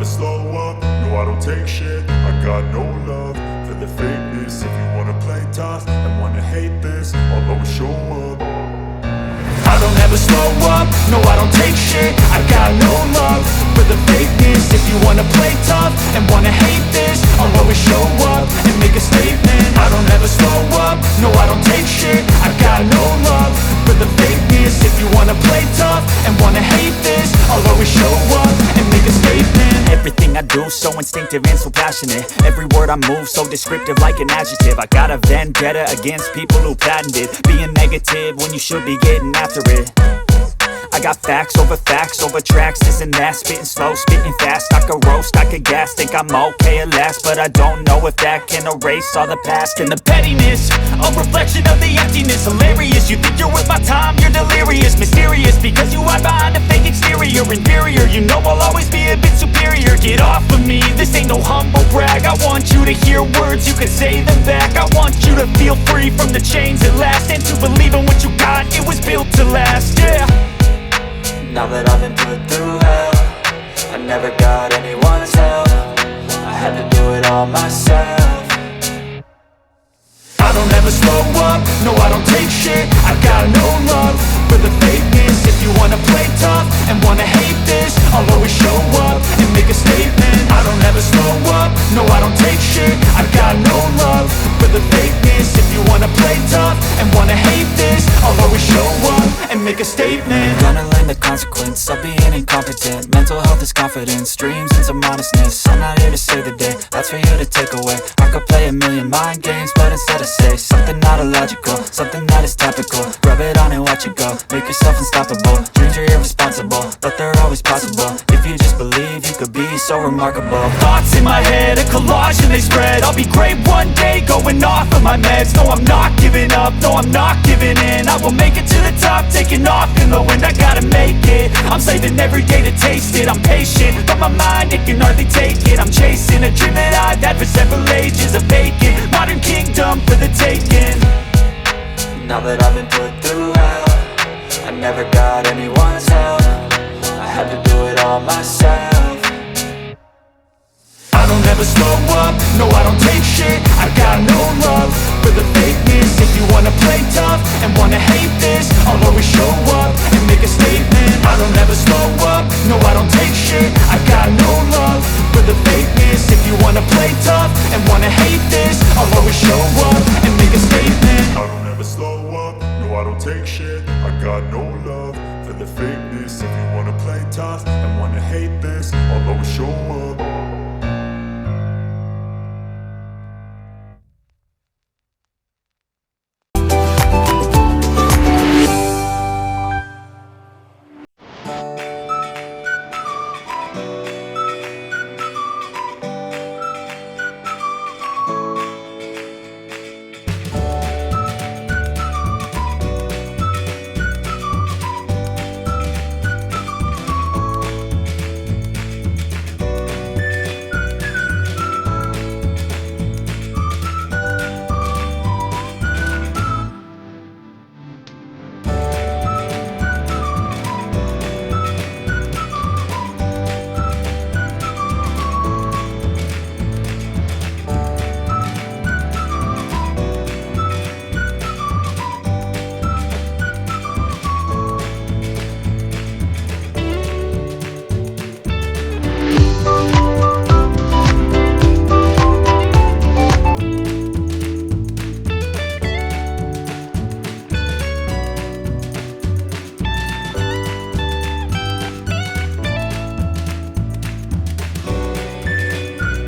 slow up, no I don't take shit. I got no love for the fakeness. If you wanna play tough and wanna hate this, I'll always show up. I don't ever slow up, no I don't take shit. I got no love for the fakeness. If you wanna play tough and wanna hate this, I'll always show up and make a statement. I don't ever slow up, no I don't take shit. I got no love for the fakeness. If you wanna play tough and wanna hate this, I'll always show up and make a statement. Everything I do so instinctive and so passionate. Every word I move so descriptive like an adjective. I got a vendetta against people who patented being negative when you should be getting after it. I got facts over tracks, this and that. Spitting slow, spitting fast, I could roast, I could gas. Think I'm okay at last, but I don't know if that can erase all the past. And the pettiness, a reflection of the emptiness. Hilarious, you think you're worth my time, you're delirious. Mysterious, because you hide behind a fake exterior. Inferior, you know I'll always be a bit superior. Get off of me, this ain't no humble brag. I want you to hear words, you can say them back. I want you to feel free from the chains at last, and to believe in what you got, it was built to last, yeah. Now that I've been put through hell, I never got anyone's help. I had to do it all myself. I don't ever slow up, no I don't take shit. I got no love for the fakeness. If you wanna play tough and wanna hate this, I'll always show up and make a statement. I don't ever slow up, no I don't take shit. I got no love for the fakeness. If you wanna play tough and wanna hate this, I'll always show up and make a statement. Gonna learn the consequence of being incompetent. Mental health is confidence, dreams and some modestness. I'm not here to save the day, that's for you to take away. I could play a million mind games, but instead I say something not illogical, something that is topical. Rub it on and watch it go, make yourself unstoppable. Dreams are irresponsible, but they're always possible. If you just believe, you could be so remarkable. Thoughts in my head, a collage and they spread. I'll be great one day, going off of my meds. No, I'm not giving up, no, I'm not giving in. I will make it to the top, taking off in the wind. I gotta make it, I'm saving every day to taste it. I'm patient, but my mind, it can hardly take it. I'm chasing a dream that I've had for several ages. A vacant, modern kingdom for the taking. Now that I've been put through hell, I never got anyone's help. I had to do it all myself. I don't ever slow up, no I don't take shit. I got no love for the fakeness. If you wanna play tough and wanna hate this, I'll always show up and make a statement. I don't ever slow up, no I don't take shit. I got no love for the fakeness. If you wanna play tough and wanna hate